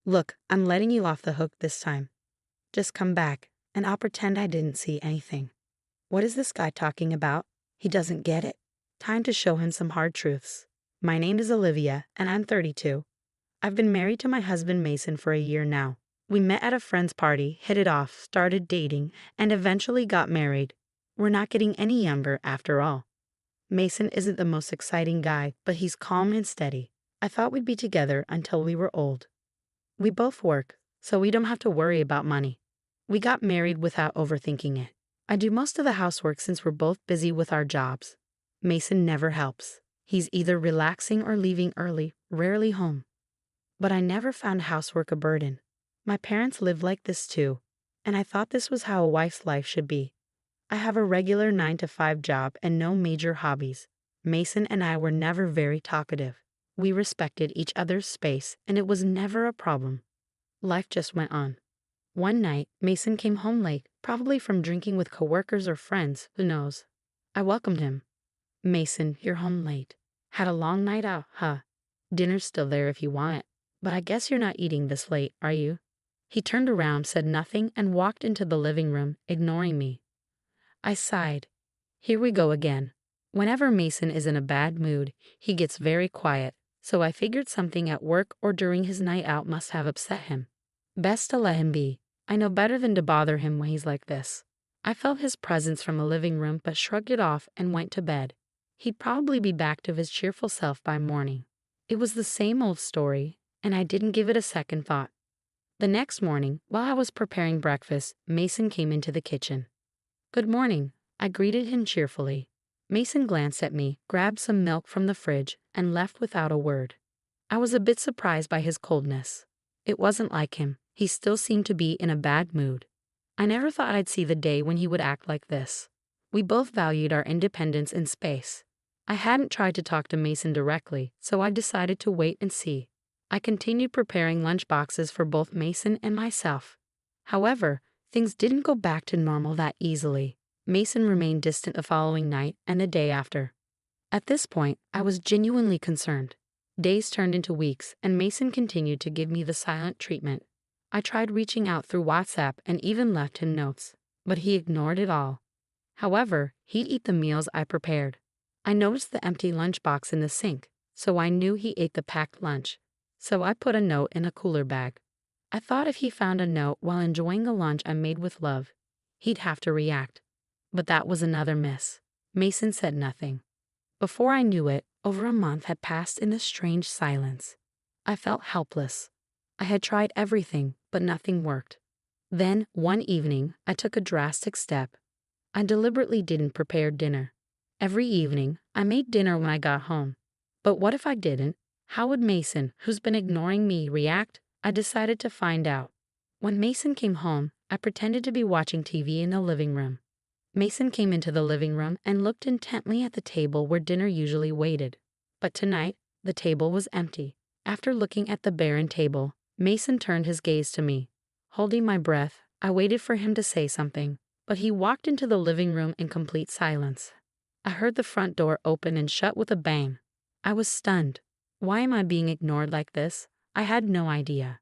Look, I'm letting you off the hook this time. Just come back, and I'll pretend I didn't see anything. What is this guy talking about? He doesn't get it. Time to show him some hard truths. My name is Olivia, and I'm 32. I've been married to my husband Mason for a year now. We met at a friend's party, hit it off, started dating, and eventually got married. We're not getting any younger after all. Mason isn't the most exciting guy, but he's calm and steady. I thought we'd be together until we were old. We both work, so we don't have to worry about money. We got married without overthinking it. I do most of the housework since we're both busy with our jobs. Mason never helps. He's either relaxing or leaving early, rarely home. But I never found housework a burden. My parents live like this too, and I thought this was how a wife's life should be. I have a regular 9-to-5 job and no major hobbies. Mason and I were never very talkative. We respected each other's space, and it was never a problem. Life just went on. One night, Mason came home late, probably from drinking with coworkers or friends, who knows. I welcomed him. Mason, you're home late. Had a long night out, huh? Dinner's still there if you want it. But I guess you're not eating this late, are you? He turned around, said nothing, and walked into the living room, ignoring me. I sighed. Here we go again. Whenever Mason is in a bad mood, he gets very quiet, so I figured something at work or during his night out must have upset him. Best to let him be. I know better than to bother him when he's like this. I felt his presence from the living room but shrugged it off and went to bed. He'd probably be back to his cheerful self by morning. It was the same old story, and I didn't give it a second thought. The next morning, while I was preparing breakfast, Mason came into the kitchen. Good morning, I greeted him cheerfully. Mason glanced at me, grabbed some milk from the fridge, and left without a word. I was a bit surprised by his coldness. It wasn't like him. He still seemed to be in a bad mood. I never thought I'd see the day when he would act like this. We both valued our independence and space. I hadn't tried to talk to Mason directly, so I decided to wait and see. I continued preparing lunch boxes for both Mason and myself. However, things didn't go back to normal that easily. Mason remained distant the following night and the day after. At this point, I was genuinely concerned. Days turned into weeks, and Mason continued to give me the silent treatment. I tried reaching out through WhatsApp and even left him notes, but he ignored it all. However, he'd eat the meals I prepared. I noticed the empty lunchbox in the sink, so I knew he ate the packed lunch. So I put a note in a cooler bag. I thought if he found a note while enjoying a lunch I made with love, he'd have to react. But that was another miss. Mason said nothing. Before I knew it, over a month had passed in a strange silence. I felt helpless. I had tried everything, but nothing worked. Then, one evening, I took a drastic step. I deliberately didn't prepare dinner. Every evening, I made dinner when I got home. But what if I didn't? How would Mason, who's been ignoring me, react? I decided to find out. When Mason came home, I pretended to be watching TV in the living room. Mason came into the living room and looked intently at the table where dinner usually waited. But tonight, the table was empty. After looking at the barren table, Mason turned his gaze to me. Holding my breath, I waited for him to say something, but he walked into the living room in complete silence. I heard the front door open and shut with a bang. I was stunned. Why am I being ignored like this? I had no idea.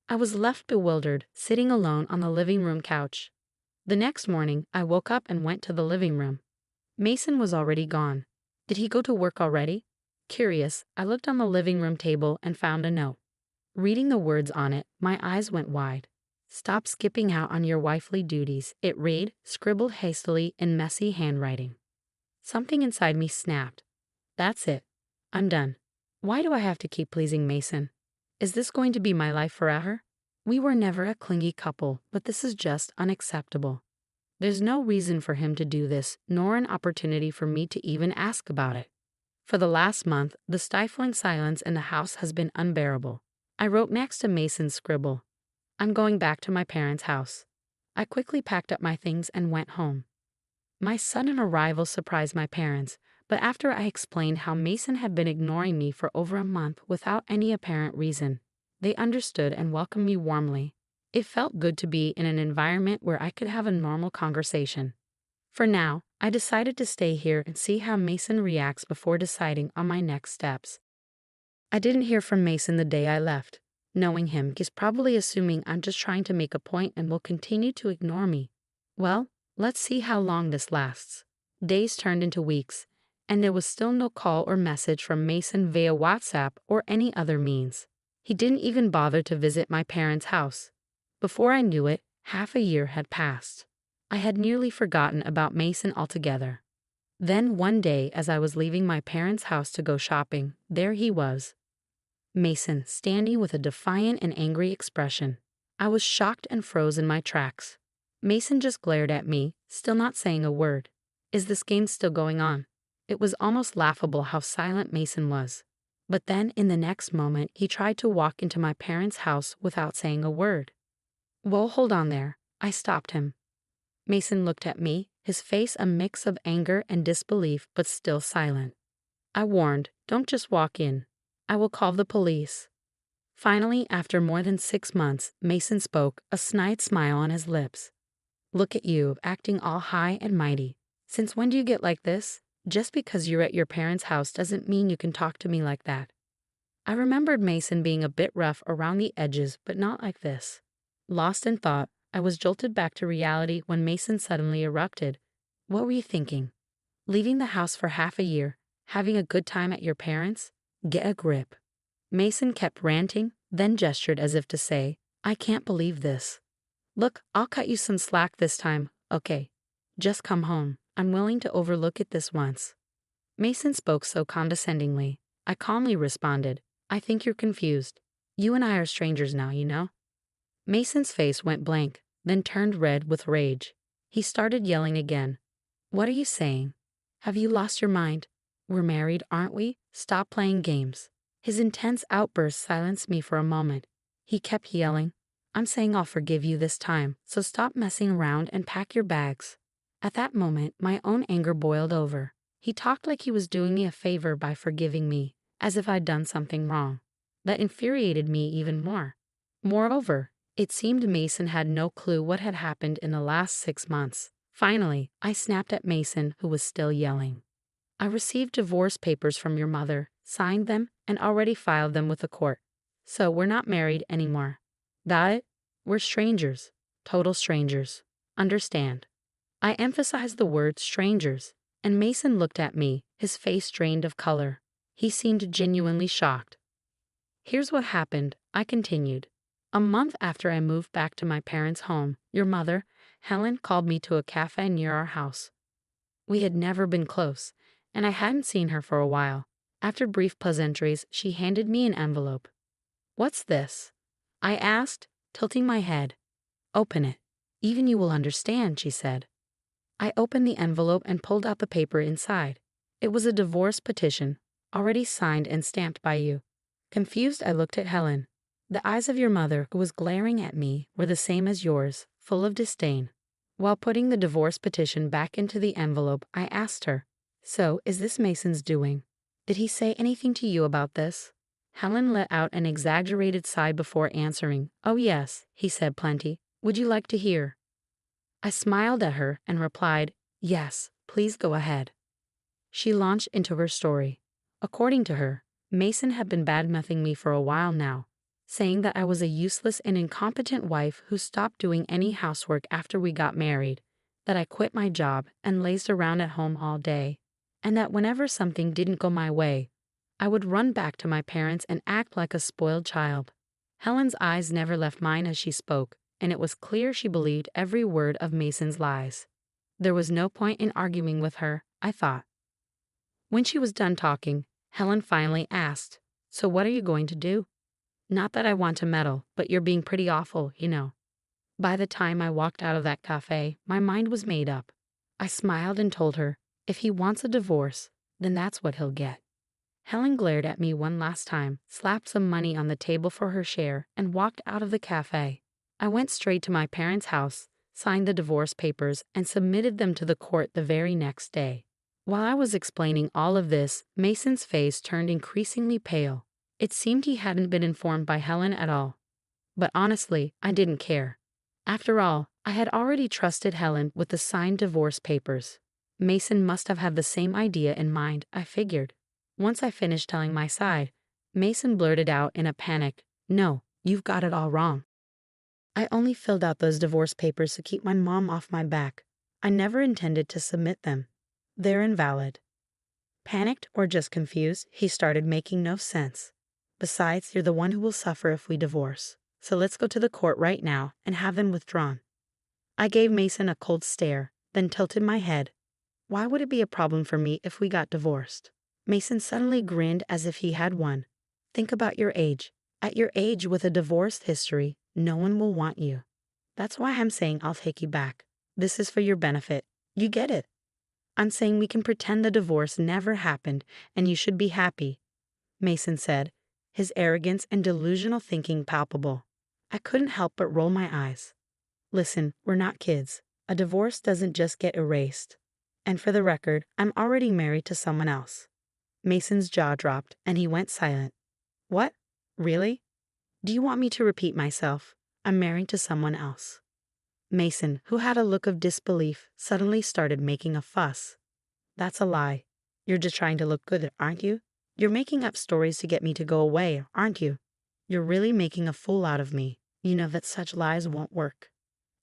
I was left bewildered, sitting alone on the living room couch. The next morning, I woke up and went to the living room. Mason was already gone. Did he go to work already? Curious, I looked on the living room table and found a note. Reading the words on it, my eyes went wide. Stop skipping out on your wifely duties, it read, scribbled hastily in messy handwriting. Something inside me snapped. That's it. I'm done. Why do I have to keep pleasing Mason? Is this going to be my life forever? We were never a clingy couple, but this is just unacceptable. There's no reason for him to do this, nor an opportunity for me to even ask about it. For the last month, the stifling silence in the house has been unbearable. I wrote next to Mason's scribble, I'm going back to my parents' house. I quickly packed up my things and went home. My sudden arrival surprised my parents, but after I explained how Mason had been ignoring me for over a month without any apparent reason, they understood and welcomed me warmly. It felt good to be in an environment where I could have a normal conversation. For now, I decided to stay here and see how Mason reacts before deciding on my next steps. I didn't hear from Mason the day I left. Knowing him, he's probably assuming I'm just trying to make a point and will continue to ignore me. Well, let's see how long this lasts. Days turned into weeks, and there was still no call or message from Mason via WhatsApp or any other means. He didn't even bother to visit my parents' house. Before I knew it, half a year had passed. I had nearly forgotten about Mason altogether. Then one day, as I was leaving my parents' house to go shopping, there he was. Mason, standing with a defiant and angry expression. I was shocked and froze in my tracks. Mason just glared at me, still not saying a word. Is this game still going on? It was almost laughable how silent Mason was. But then, in the next moment, he tried to walk into my parents' house without saying a word. Well, hold on there. I stopped him. Mason looked at me, his face a mix of anger and disbelief, but still silent. I warned, don't just walk in. I will call the police. Finally, after more than 6 months, Mason spoke, a snide smile on his lips. Look at you, acting all high and mighty. Since when do you get like this? Just because you're at your parents' house doesn't mean you can talk to me like that. I remembered Mason being a bit rough around the edges, but not like this. Lost in thought, I was jolted back to reality when Mason suddenly erupted. What were you thinking? Leaving the house for half a year, having a good time at your parents'? Get a grip. Mason kept ranting, then gestured as if to say, I can't believe this. Look, I'll cut you some slack this time, okay? Just come home. I'm willing to overlook it this once. Mason spoke so condescendingly. I calmly responded, I think you're confused. You and I are strangers now, you know? Mason's face went blank, then turned red with rage. He started yelling again. What are you saying? Have you lost your mind? We're married, aren't we? Stop playing games. His intense outburst silenced me for a moment. He kept yelling, I'm saying I'll forgive you this time, so stop messing around and pack your bags. At that moment, my own anger boiled over. He talked like he was doing me a favor by forgiving me, as if I'd done something wrong. That infuriated me even more. Moreover, it seemed Mason had no clue what had happened in the last 6 months. Finally, I snapped at Mason, who was still yelling. I received divorce papers from your mother, signed them, and already filed them with the court. So we're not married anymore. Got it? We're strangers. Total strangers. Understand? I emphasized the word strangers, and Mason looked at me, his face drained of color. He seemed genuinely shocked. Here's what happened, I continued. A month after I moved back to my parents' home, your mother, Helen, called me to a cafe near our house. We had never been close, and I hadn't seen her for a while. After brief pleasantries, she handed me an envelope. What's this? I asked, tilting my head. Open it. Even you will understand, she said. I opened the envelope and pulled out the paper inside. It was a divorce petition, already signed and stamped by you. Confused, I looked at Helen. The eyes of your mother, who was glaring at me, were the same as yours, full of disdain. While putting the divorce petition back into the envelope, I asked her, So, is this Mason's doing? Did he say anything to you about this? Helen let out an exaggerated sigh before answering. Oh yes, he said plenty. Would you like to hear? I smiled at her and replied, Yes, please go ahead. She launched into her story. According to her, Mason had been bad-mouthing me for a while now, saying that I was a useless and incompetent wife who stopped doing any housework after we got married, that I quit my job and lazed around at home all day, and that whenever something didn't go my way, I would run back to my parents and act like a spoiled child. Helen's eyes never left mine as she spoke, and it was clear she believed every word of Mason's lies. There was no point in arguing with her, I thought. When she was done talking, Helen finally asked, So what are you going to do? Not that I want to meddle, but you're being pretty awful, you know. By the time I walked out of that cafe, my mind was made up. I smiled and told her, if he wants a divorce, then that's what he'll get. Helen glared at me one last time, slapped some money on the table for her share, and walked out of the cafe. I went straight to my parents' house, signed the divorce papers, and submitted them to the court the very next day. While I was explaining all of this, Mason's face turned increasingly pale. It seemed he hadn't been informed by Helen at all. But honestly, I didn't care. After all, I had already trusted Helen with the signed divorce papers. Mason must have had the same idea in mind, I figured. Once I finished telling my side, Mason blurted out in a panic, No, You've got it all wrong. I only filled out those divorce papers to keep my mom off my back. I never intended to submit them. They're invalid. Panicked or just confused, he started making no sense. Besides, you're the one who will suffer if we divorce. So let's go to the court right now and have them withdrawn. I gave Mason a cold stare, then tilted my head. Why would it be a problem for me if we got divorced? Mason suddenly grinned as if he had won. Think about your age. At your age with a divorced history, no one will want you. That's why I'm saying I'll take you back. This is for your benefit. You get it. I'm saying we can pretend the divorce never happened and you should be happy, Mason said, his arrogance and delusional thinking palpable. I couldn't help but roll my eyes. Listen, we're not kids. A divorce doesn't just get erased. And for the record, I'm already married to someone else. Mason's jaw dropped and he went silent. What? Really? Do you want me to repeat myself? I'm married to someone else. Mason, who had a look of disbelief, suddenly started making a fuss. That's a lie. You're just trying to look good, aren't you? You're making up stories to get me to go away, aren't you? You're really making a fool out of me. You know that such lies won't work.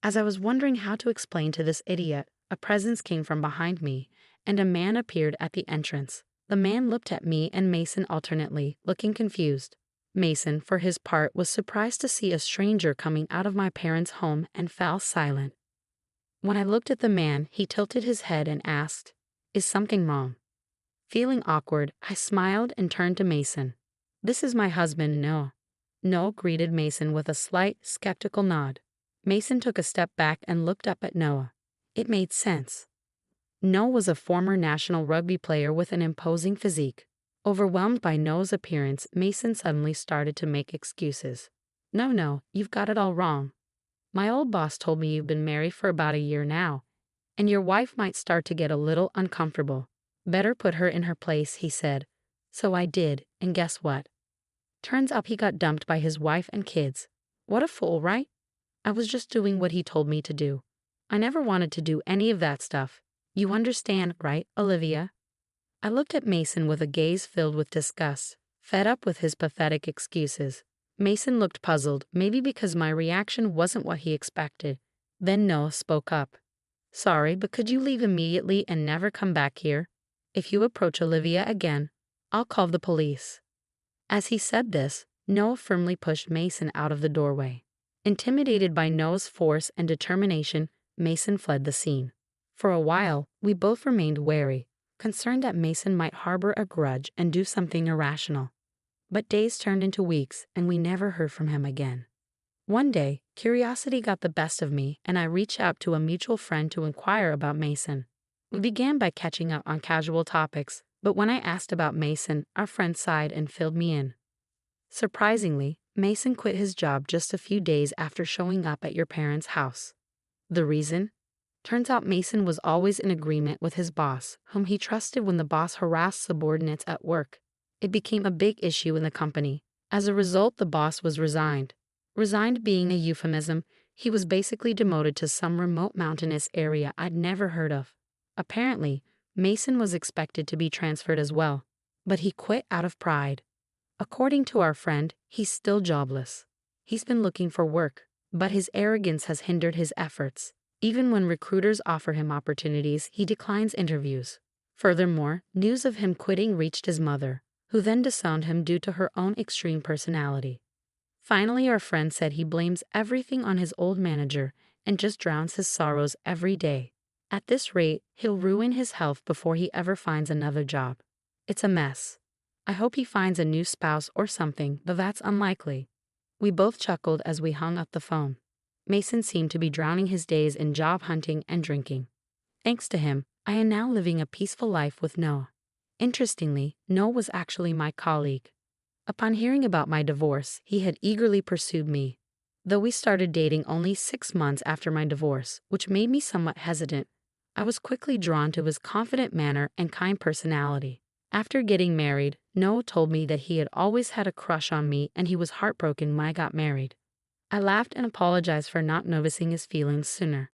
As I was wondering how to explain to this idiot, a presence came from behind me, and a man appeared at the entrance. The man looked at me and Mason alternately, looking confused. Mason, for his part, was surprised to see a stranger coming out of my parents' home and fell silent. When I looked at the man, he tilted his head and asked, "Is something wrong?" Feeling awkward, I smiled and turned to Mason. "This is my husband, Noah." Noah greeted Mason with a slight, skeptical nod. Mason took a step back and looked up at Noah. It made sense. Noah was a former national rugby player with an imposing physique. Overwhelmed by Noah's appearance, Mason suddenly started to make excuses. No, you've got it all wrong. My old boss told me you've been married for about a year now, and your wife might start to get a little uncomfortable. Better put her in her place, he said. So I did, and guess what? Turns out he got dumped by his wife and kids. What a fool, right? I was just doing what he told me to do. I never wanted to do any of that stuff. You understand, right, Olivia? I looked at Mason with a gaze filled with disgust, fed up with his pathetic excuses. Mason looked puzzled, maybe because my reaction wasn't what he expected. Then Noah spoke up. Sorry, but could you leave immediately and never come back here? If you approach Olivia again, I'll call the police. As he said this, Noah firmly pushed Mason out of the doorway. Intimidated by Noah's force and determination, Mason fled the scene. For a while, we both remained wary, concerned that Mason might harbor a grudge and do something irrational. But days turned into weeks, and we never heard from him again. One day, curiosity got the best of me, and I reached out to a mutual friend to inquire about Mason. We began by catching up on casual topics, but when I asked about Mason, our friend sighed and filled me in. Surprisingly, Mason quit his job just a few days after showing up at your parents' house. The reason? Turns out Mason was always in agreement with his boss, whom he trusted when the boss harassed subordinates at work. It became a big issue in the company. As a result, the boss was resigned. Resigned being a euphemism, he was basically demoted to some remote mountainous area I'd never heard of. Apparently, Mason was expected to be transferred as well, but he quit out of pride. According to our friend, he's still jobless. He's been looking for work, but his arrogance has hindered his efforts. Even when recruiters offer him opportunities, he declines interviews. Furthermore, news of him quitting reached his mother, who then disowned him due to her own extreme personality. Finally, our friend said he blames everything on his old manager and just drowns his sorrows every day. At this rate, he'll ruin his health before he ever finds another job. It's a mess. I hope he finds a new spouse or something, but that's unlikely. We both chuckled as we hung up the phone. Mason seemed to be drowning his days in job hunting and drinking. Thanks to him, I am now living a peaceful life with Noah. Interestingly, Noah was actually my colleague. Upon hearing about my divorce, he had eagerly pursued me. Though we started dating only 6 months after my divorce, which made me somewhat hesitant, I was quickly drawn to his confident manner and kind personality. After getting married, Noah told me that he had always had a crush on me and he was heartbroken when I got married. I laughed and apologized for not noticing his feelings sooner.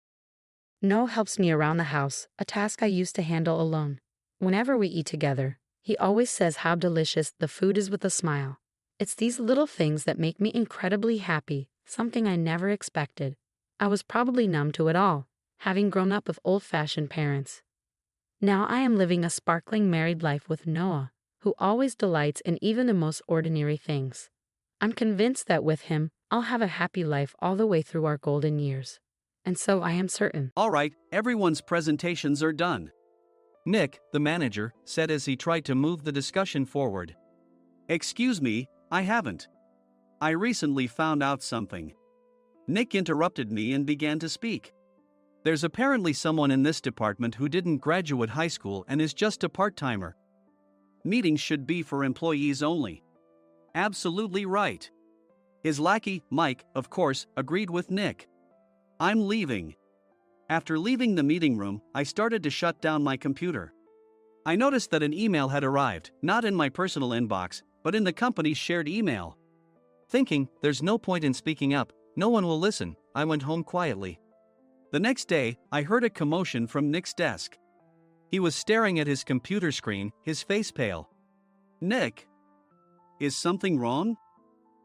Noah helps me around the house, a task I used to handle alone. Whenever we eat together, he always says how delicious the food is with a smile. It's these little things that make me incredibly happy, something I never expected. I was probably numb to it all, having grown up with old-fashioned parents. Now I am living a sparkling married life with Noah, who always delights in even the most ordinary things. I'm convinced that with him, I'll have a happy life all the way through our golden years. And so I am certain. All right, everyone's presentations are done. Nick, the manager, said as he tried to move the discussion forward. Excuse me, I haven't. I recently found out something. Nick interrupted me and began to speak. There's apparently someone in this department who didn't graduate high school and is just a part-timer. Meetings should be for employees only. Absolutely right. His lackey, Mike, of course, agreed with Nick. I'm leaving. After leaving the meeting room, I started to shut down my computer. I noticed that an email had arrived, not in my personal inbox, but in the company's shared email. Thinking, there's no point in speaking up, no one will listen, I went home quietly. The next day, I heard a commotion from Nick's desk. He was staring at his computer screen, his face pale. Nick! Is something wrong?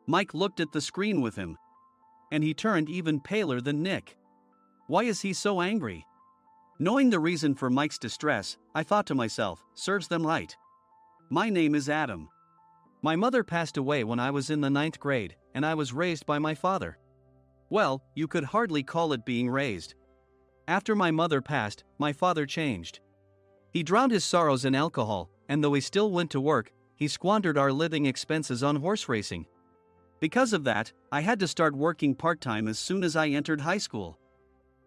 Mike looked at the screen with him. And he turned even paler than Nick. Why is he so angry? Knowing the reason for Mike's distress, I thought to myself, serves them right. My name is Adam. My mother passed away when I was in the 9th grade, and I was raised by my father. Well, you could hardly call it being raised. After my mother passed, my father changed. He drowned his sorrows in alcohol, and though he still went to work, he squandered our living expenses on horse racing. Because of that, I had to start working part-time as soon as I entered high school.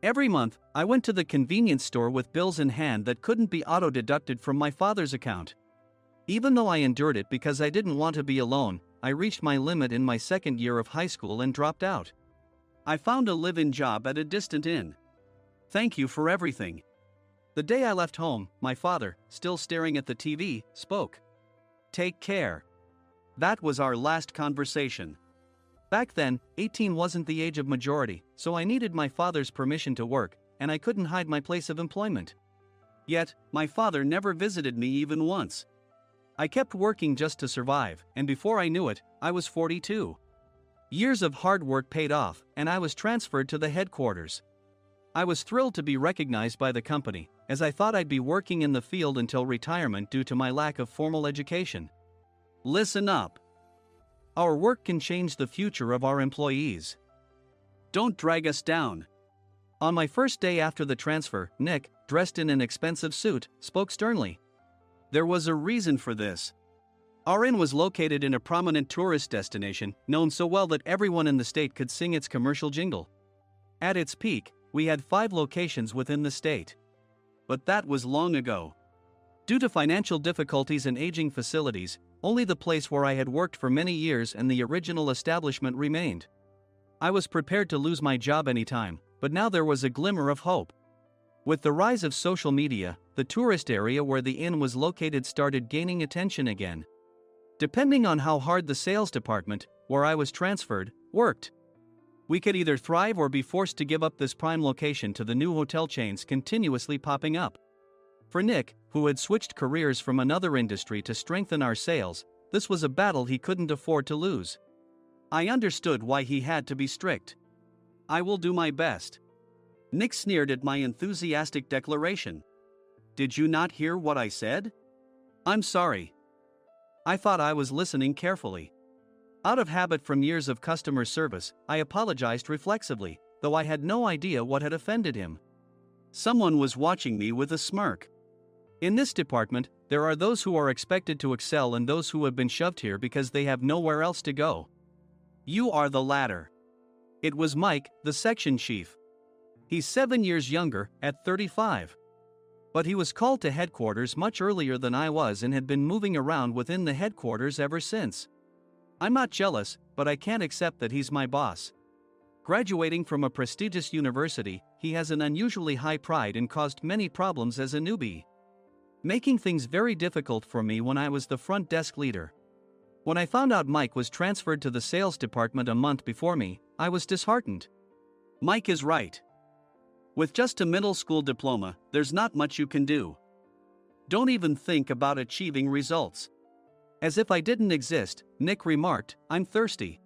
Every month, I went to the convenience store with bills in hand that couldn't be auto-deducted from my father's account. Even though I endured it because I didn't want to be alone, I reached my limit in my 2nd year of high school and dropped out. I found a live-in job at a distant inn. Thank you for everything. The day I left home, my father, still staring at the TV, spoke. Take care. That was our last conversation. Back then, 18 wasn't the age of majority, so I needed my father's permission to work, and I couldn't hide my place of employment. Yet, my father never visited me even once. I kept working just to survive, and before I knew it, I was 42. Years of hard work paid off, and I was transferred to the headquarters. I was thrilled to be recognized by the company, as I thought I'd be working in the field until retirement due to my lack of formal education. Listen up. Our work can change the future of our employees. Don't drag us down. On my first day after the transfer, Nick, dressed in an expensive suit, spoke sternly. There was a reason for this. Our inn was located in a prominent tourist destination, known so well that everyone in the state could sing its commercial jingle. At its peak, we had 5 locations within the state. But that was long ago. Due to financial difficulties and aging facilities, only the place where I had worked for many years and the original establishment remained. I was prepared to lose my job anytime, but now there was a glimmer of hope. With the rise of social media, the tourist area where the inn was located started gaining attention again. Depending on how hard the sales department, where I was transferred, worked. We could either thrive or be forced to give up this prime location to the new hotel chains continuously popping up. For Nick, who had switched careers from another industry to strengthen our sales, this was a battle he couldn't afford to lose. I understood why he had to be strict. I will do my best. Nick sneered at my enthusiastic declaration. Did you not hear what I said? I'm sorry. I thought I was listening carefully. Out of habit from years of customer service, I apologized reflexively, though I had no idea what had offended him. Someone was watching me with a smirk. In this department, there are those who are expected to excel and those who have been shoved here because they have nowhere else to go. You are the latter. It was Mike, the section chief. He's 7 years younger, at 35. But he was called to headquarters much earlier than I was and had been moving around within the headquarters ever since. I'm not jealous, but I can't accept that he's my boss. Graduating from a prestigious university, he has an unusually high pride and caused many problems as a newbie, making things very difficult for me when I was the front desk leader. When I found out Mike was transferred to the sales department a month before me, I was disheartened. Mike is right. With just a middle school diploma, there's not much you can do. Don't even think about achieving results. As if I didn't exist, Nick remarked, "I'm thirsty."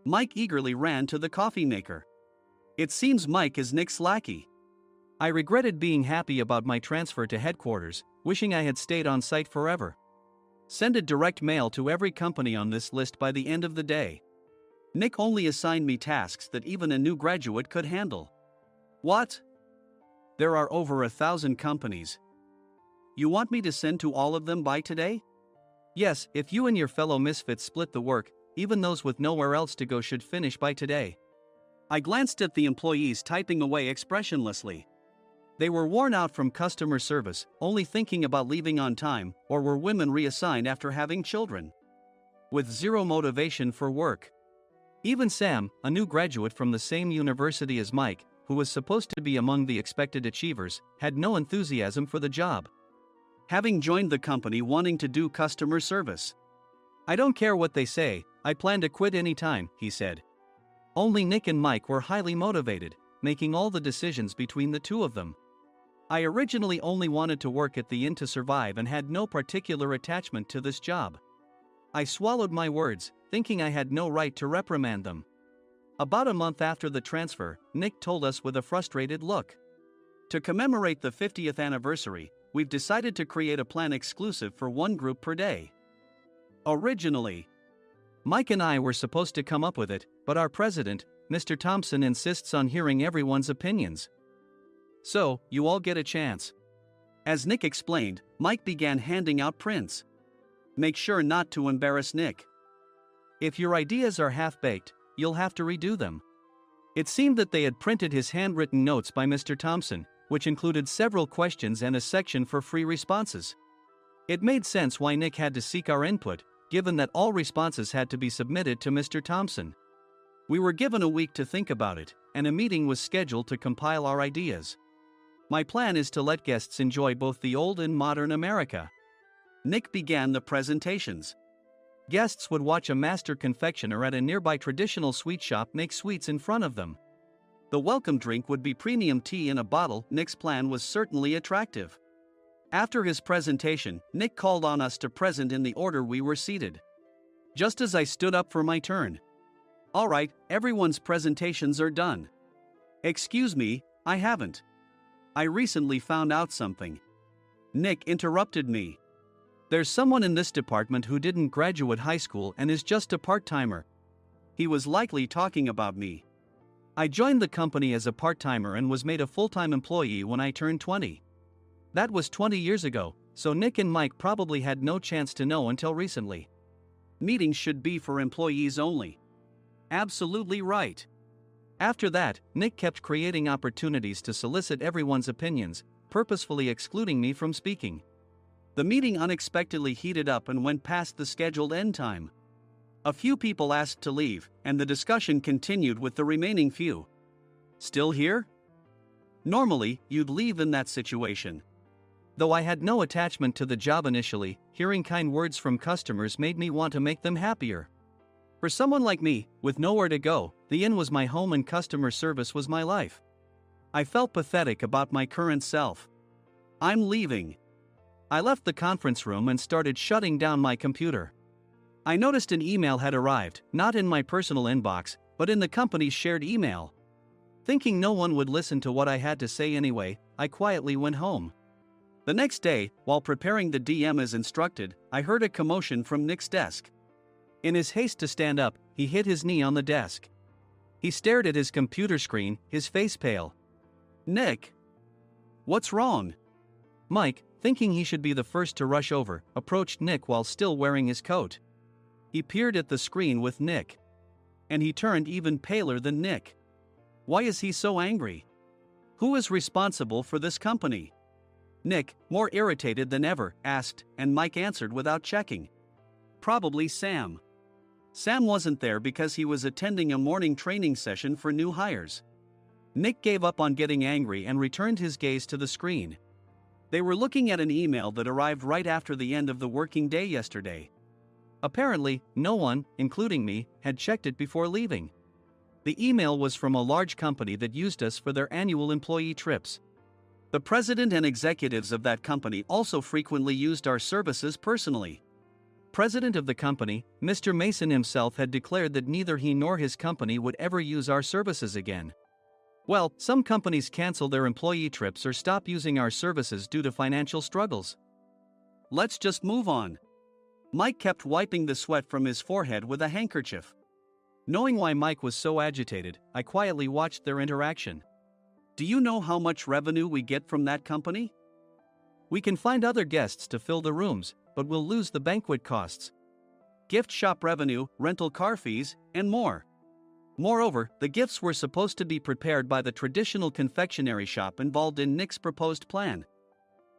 Mike eagerly ran to the coffee maker. It seems Mike is Nick's lackey. I regretted being happy about my transfer to headquarters, wishing I had stayed on site forever. Send a direct mail to every company on this list by the end of the day. Nick only assigned me tasks that even a new graduate could handle. What? There are over 1,000 companies. You want me to send to all of them by today? Yes, if you and your fellow misfits split the work, even those with nowhere else to go should finish by today. I glanced at the employees typing away expressionlessly. They were worn out from customer service, only thinking about leaving on time, or were women reassigned after having children. With zero motivation for work. Even Sam, a new graduate from the same university as Mike, who was supposed to be among the expected achievers, had no enthusiasm for the job. Having joined the company wanting to do customer service. I don't care what they say, I plan to quit anytime, he said. Only Nick and Mike were highly motivated, making all the decisions between the two of them. I originally only wanted to work at the inn to survive and had no particular attachment to this job. I swallowed my words, thinking I had no right to reprimand them. About a month after the transfer, Nick told us with a frustrated look. To commemorate the 50th anniversary, we've decided to create a plan exclusive for one group per day. Originally, Mike and I were supposed to come up with it, but our president, Mr. Thompson, insists on hearing everyone's opinions. So, you all get a chance. As Nick explained, Mike began handing out prints. Make sure not to embarrass Nick. If your ideas are half-baked, you'll have to redo them. It seemed that they had printed his handwritten notes by Mr. Thompson, which included several questions and a section for free responses. It made sense why Nick had to seek our input, given that all responses had to be submitted to Mr. Thompson. We were given a week to think about it, and a meeting was scheduled to compile our ideas. My plan is to let guests enjoy both the old and modern America. Nick began the presentations. Guests would watch a master confectioner at a nearby traditional sweet shop make sweets in front of them. The welcome drink would be premium tea in a bottle. Nick's plan was certainly attractive. After his presentation, Nick called on us to present in the order we were seated. Just as I stood up for my turn. All right, everyone's presentations are done. Excuse me, I haven't. I recently found out something. Nick interrupted me. There's someone in this department who didn't graduate high school and is just a part-timer. He was likely talking about me. I joined the company as a part-timer and was made a full-time employee when I turned 20. That was 20 years ago, so Nick and Mike probably had no chance to know until recently. Meetings should be for employees only. Absolutely right. After that, Nick kept creating opportunities to solicit everyone's opinions, purposefully excluding me from speaking. The meeting unexpectedly heated up and went past the scheduled end time. A few people asked to leave, and the discussion continued with the remaining few. Still here? Normally, you'd leave in that situation. Though I had no attachment to the job initially, hearing kind words from customers made me want to make them happier. For someone like me, with nowhere to go, the inn was my home and customer service was my life. I felt pathetic about my current self. I'm leaving. I left the conference room and started shutting down my computer. I noticed an email had arrived, not in my personal inbox, but in the company's shared email. Thinking no one would listen to what I had to say anyway, I quietly went home. The next day, while preparing the DM as instructed, I heard a commotion from Nick's desk. In his haste to stand up, he hit his knee on the desk. He stared at his computer screen, his face pale. Nick! What's wrong? Mike, thinking he should be the first to rush over, approached Nick while still wearing his coat. He peered at the screen with Nick. And he turned even paler than Nick. Why is he so angry? Who is responsible for this company? Nick, more irritated than ever, asked, and Mike answered without checking. Probably Sam. Sam wasn't there because he was attending a morning training session for new hires. Nick gave up on getting angry and returned his gaze to the screen. They were looking at an email that arrived right after the end of the working day yesterday. Apparently, no one, including me, had checked it before leaving. The email was from a large company that used us for their annual employee trips. The president and executives of that company also frequently used our services personally. President of the company, Mr. Mason himself had declared that neither he nor his company would ever use our services again. Well, some companies cancel their employee trips or stop using our services due to financial struggles. Let's just move on. Mike kept wiping the sweat from his forehead with a handkerchief. Knowing why Mike was so agitated, I quietly watched their interaction. Do you know how much revenue we get from that company? We can find other guests to fill the rooms, but we'll lose the banquet costs, gift shop revenue, rental car fees, and more. Moreover, the gifts were supposed to be prepared by the traditional confectionery shop involved in Nick's proposed plan.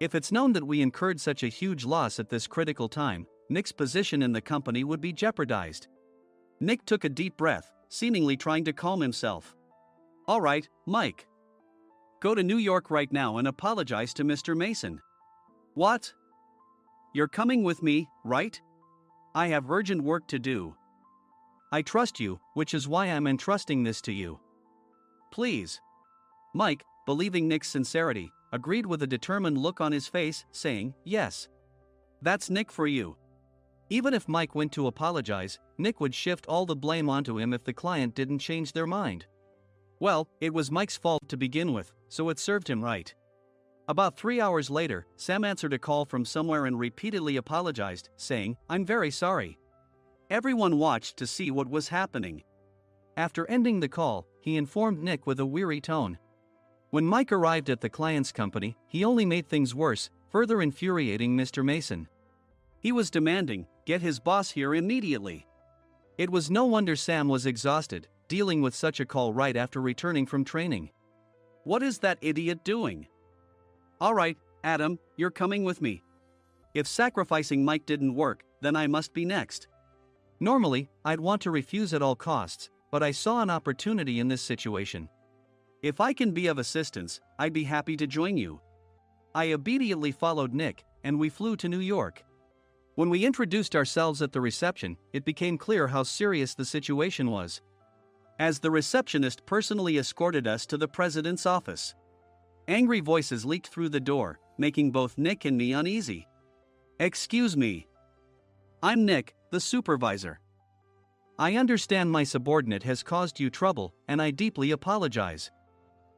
If it's known that we incurred such a huge loss at this critical time, Nick's position in the company would be jeopardized. Nick took a deep breath, seemingly trying to calm himself. All right, Mike. Go to New York right now and apologize to Mr. Mason. What? You're coming with me, right? I have urgent work to do. I trust you, which is why I'm entrusting this to you. Please. Mike, believing Nick's sincerity, agreed with a determined look on his face, saying, yes. That's Nick for you. Even if Mike went to apologize, Nick would shift all the blame onto him if the client didn't change their mind. Well, it was Mike's fault to begin with, so it served him right. About 3 hours later, Sam answered a call from somewhere and repeatedly apologized, saying, I'm very sorry. Everyone watched to see what was happening. After ending the call, he informed Nick with a weary tone. When Mike arrived at the client's company, he only made things worse, further infuriating Mr. Mason. He was demanding, get his boss here immediately. It was no wonder Sam was exhausted, dealing with such a call right after returning from training. What is that idiot doing? All right, Adam, you're coming with me. If sacrificing Mike didn't work, then I must be next. Normally, I'd want to refuse at all costs, but I saw an opportunity in this situation. If I can be of assistance, I'd be happy to join you. I immediately followed Nick, and we flew to New York. When we introduced ourselves at the reception, it became clear how serious the situation was, as the receptionist personally escorted us to the president's office. Angry voices leaked through the door, making both Nick and me uneasy. Excuse me. I'm Nick, the supervisor. I understand my subordinate has caused you trouble, and I deeply apologize.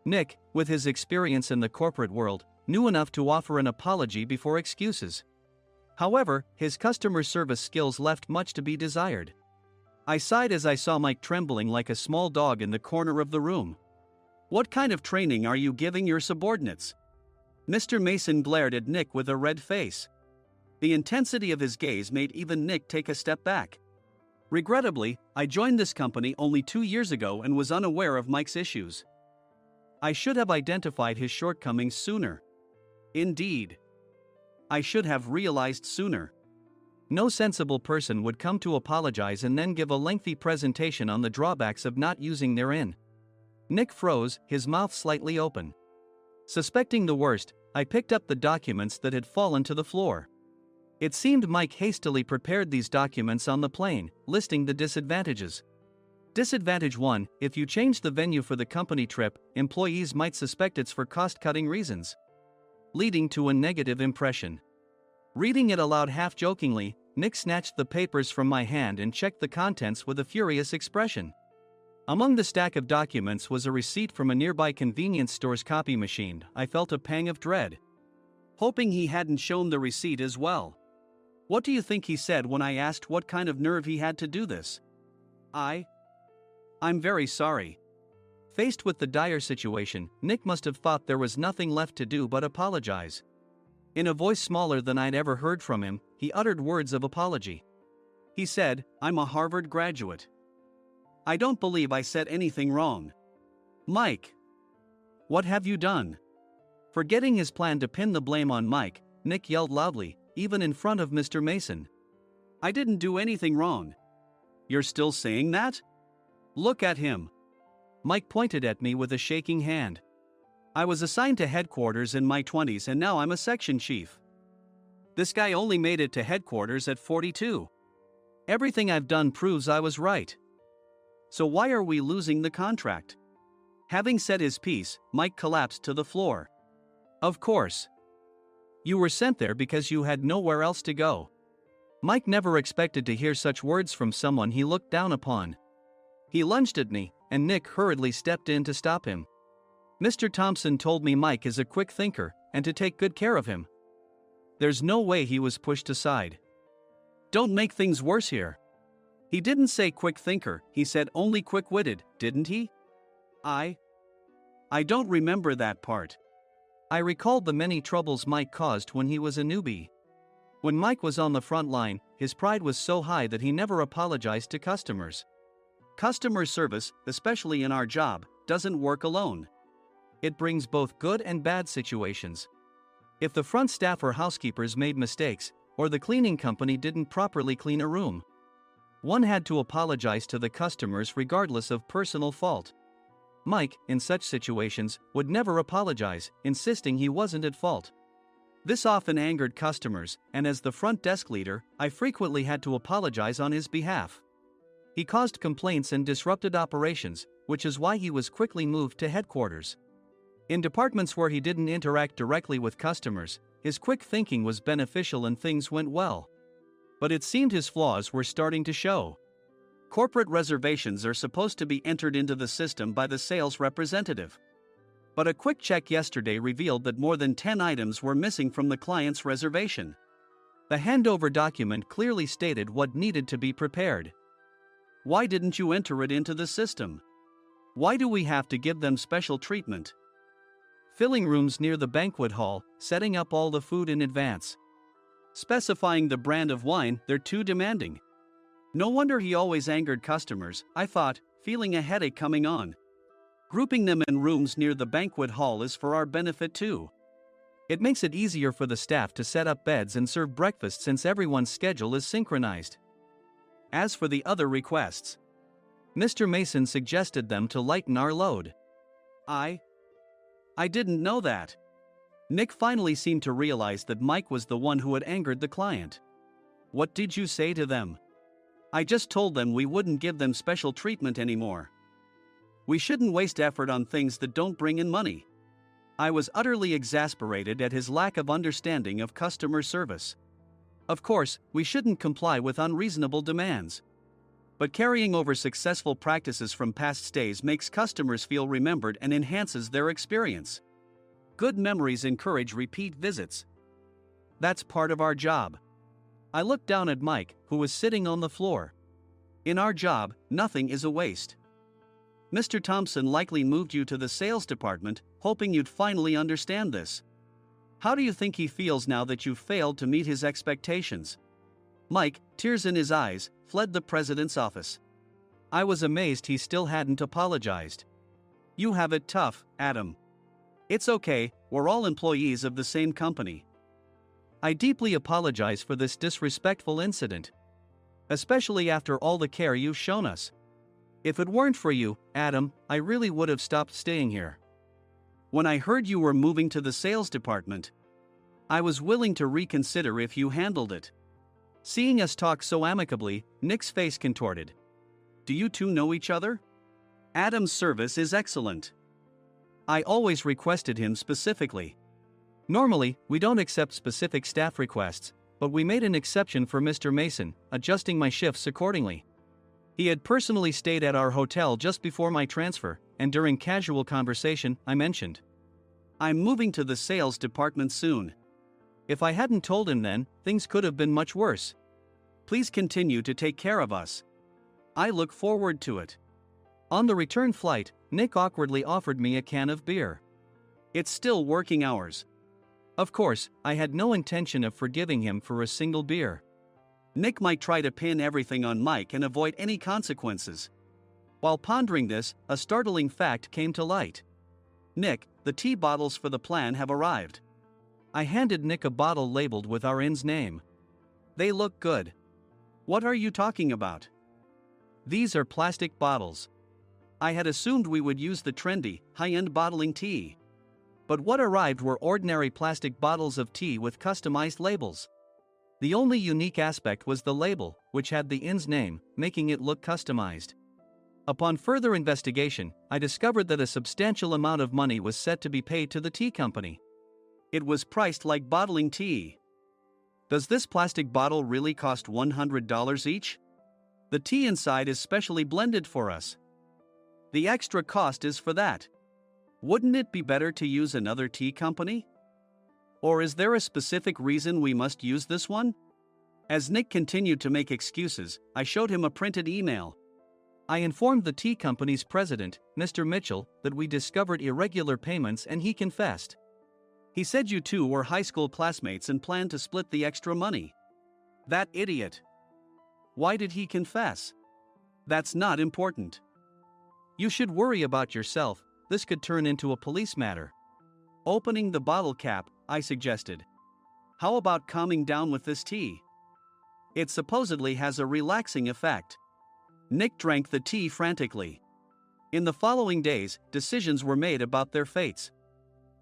Nick, with his experience in the corporate world, knew enough to offer an apology before excuses. However, his customer service skills left much to be desired. I sighed as I saw Mike trembling like a small dog in the corner of the room. What kind of training are you giving your subordinates? Mr. Mason glared at Nick with a red face. The intensity of his gaze made even Nick take a step back. Regrettably, I joined this company only 2 years ago and was unaware of Mike's issues. I should have identified his shortcomings sooner. Indeed. I should have realized sooner. No sensible person would come to apologize and then give a lengthy presentation on the drawbacks of not using their in. Nick froze, his mouth slightly open. Suspecting the worst, I picked up the documents that had fallen to the floor. It seemed Mike hastily prepared these documents on the plane, listing the disadvantages. Disadvantage 1: if you change the venue for the company trip, employees might suspect it's for cost-cutting reasons, leading to a negative impression. Reading it aloud half-jokingly, Nick snatched the papers from my hand and checked the contents with a furious expression. Among the stack of documents was a receipt from a nearby convenience store's copy machine. I felt a pang of dread, hoping he hadn't shown the receipt as well. What do you think he said when I asked what kind of nerve he had to do this? I'm very sorry. Faced with the dire situation, Nick must have thought there was nothing left to do but apologize. In a voice smaller than I'd ever heard from him, he uttered words of apology. He said, I'm a Harvard graduate. I don't believe I said anything wrong. Mike! What have you done? Forgetting his plan to pin the blame on Mike, Nick yelled loudly, even in front of Mr. Mason. I didn't do anything wrong. You're still saying that? Look at him. Mike pointed at me with a shaking hand. I was assigned to headquarters in my 20s and now I'm a section chief. This guy only made it to headquarters at 42. Everything I've done proves I was right. So why are we losing the contract? Having said his piece, Mike collapsed to the floor. Of course. You were sent there because you had nowhere else to go. Mike never expected to hear such words from someone he looked down upon. He lunged at me, and Nick hurriedly stepped in to stop him. Mr. Thompson told me Mike is a quick thinker, and to take good care of him. There's no way he was pushed aside. Don't make things worse here. He didn't say quick thinker, he said only quick-witted, didn't he? I don't remember that part. I recalled the many troubles Mike caused when he was a newbie. When Mike was on the front line, his pride was so high that he never apologized to customers. Customer service, especially in our job, doesn't work alone. It brings both good and bad situations. If the front staff or housekeepers made mistakes, or the cleaning company didn't properly clean a room, one had to apologize to the customers regardless of personal fault. Mike, in such situations, would never apologize, insisting he wasn't at fault. This often angered customers, and as the front desk leader, I frequently had to apologize on his behalf. He caused complaints and disrupted operations, which is why he was quickly moved to headquarters. In departments where he didn't interact directly with customers, his quick thinking was beneficial and things went well. But it seemed his flaws were starting to show. Corporate reservations are supposed to be entered into the system by the sales representative. But a quick check yesterday revealed that more than 10 items were missing from the client's reservation. The handover document clearly stated what needed to be prepared. Why didn't you enter it into the system? Why do we have to give them special treatment? Filling rooms near the banquet hall, setting up all the food in advance. Specifying the brand of wine, they're too demanding. No wonder he always angered customers, I thought, feeling a headache coming on. Grouping them in rooms near the banquet hall is for our benefit too. It makes it easier for the staff to set up beds and serve breakfast since everyone's schedule is synchronized. As for the other requests, Mr. Mason suggested them to lighten our load. I didn't know that. Nick finally seemed to realize that Mike was the one who had angered the client. What did you say to them? I just told them we wouldn't give them special treatment anymore. We shouldn't waste effort on things that don't bring in money. I was utterly exasperated at his lack of understanding of customer service. Of course, we shouldn't comply with unreasonable demands. But carrying over successful practices from past stays makes customers feel remembered and enhances their experience. Good memories encourage repeat visits. That's part of our job. I looked down at Mike, who was sitting on the floor. In our job, nothing is a waste. Mr. Thompson likely moved you to the sales department, hoping you'd finally understand this. How do you think he feels now that you failed to meet his expectations? Mike, tears in his eyes, fled the president's office. I was amazed he still hadn't apologized. You have it tough, Adam. It's okay, we're all employees of the same company. I deeply apologize for this disrespectful incident. Especially after all the care you've shown us. If it weren't for you, Adam, I really would have stopped staying here. When I heard you were moving to the sales department, I was willing to reconsider if you handled it. Seeing us talk so amicably, Nick's face contorted. Do you two know each other? Adam's service is excellent. I always requested him specifically. Normally, we don't accept specific staff requests, but we made an exception for Mr. Mason, adjusting my shifts accordingly. He had personally stayed at our hotel just before my transfer, and during casual conversation, I mentioned, I'm moving to the sales department soon. If I hadn't told him then, things could have been much worse. Please continue to take care of us. I look forward to it. On the return flight, Nick awkwardly offered me a can of beer. It's still working hours. Of course, I had no intention of forgiving him for a single beer. Nick might try to pin everything on Mike and avoid any consequences. While pondering this, a startling fact came to light. Nick, the tea bottles for the plan have arrived. I handed Nick a bottle labeled with our inn's name. They look good. What are you talking about? These are plastic bottles. I had assumed we would use the trendy, high-end bottling tea. But what arrived were ordinary plastic bottles of tea with customized labels. The only unique aspect was the label, which had the inn's name, making it look customized. Upon further investigation, I discovered that a substantial amount of money was set to be paid to the tea company. It was priced like bottling tea. Does this plastic bottle really cost $100 each? The tea inside is specially blended for us. The extra cost is for that. Wouldn't it be better to use another tea company? Or is there a specific reason we must use this one? As Nick continued to make excuses, I showed him a printed email. I informed the tea company's president, Mr. Mitchell, that we discovered irregular payments and he confessed. He said you two were high school classmates and planned to split the extra money. That idiot. Why did he confess? That's not important. You should worry about yourself, this could turn into a police matter. Opening the bottle cap, I suggested. How about calming down with this tea? It supposedly has a relaxing effect. Nick drank the tea frantically. In the following days, decisions were made about their fates.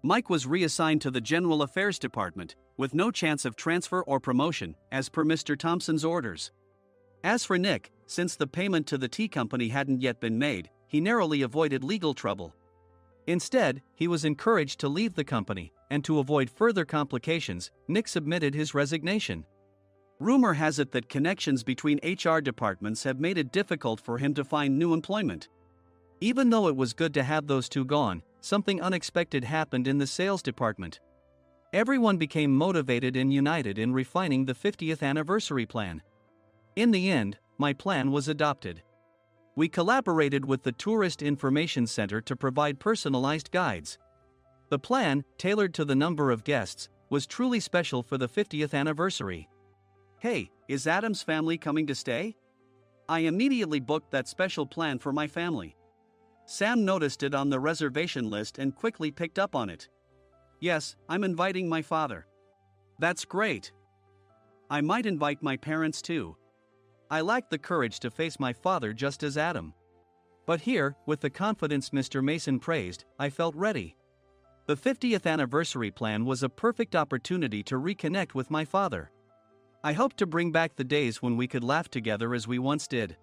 Mike was reassigned to the General Affairs Department, with no chance of transfer or promotion, as per Mr. Thompson's orders. As for Nick, since the payment to the tea company hadn't yet been made, he narrowly avoided legal trouble. Instead, he was encouraged to leave the company, and to avoid further complications, Nick submitted his resignation. Rumor has it that connections between HR departments have made it difficult for him to find new employment. Even though it was good to have those two gone, something unexpected happened in the sales department. Everyone became motivated and united in refining the 50th anniversary plan. In the end, my plan was adopted. We collaborated with the Tourist Information Center to provide personalized guides. The plan, tailored to the number of guests, was truly special for the 50th anniversary. Hey, is Adam's family coming to stay? I immediately booked that special plan for my family. Sam noticed it on the reservation list and quickly picked up on it. Yes, I'm inviting my father. That's great. I might invite my parents too. I lacked the courage to face my father just as Adam. But here, with the confidence Mr. Mason praised, I felt ready. The 50th anniversary plan was a perfect opportunity to reconnect with my father. I hoped to bring back the days when we could laugh together as we once did.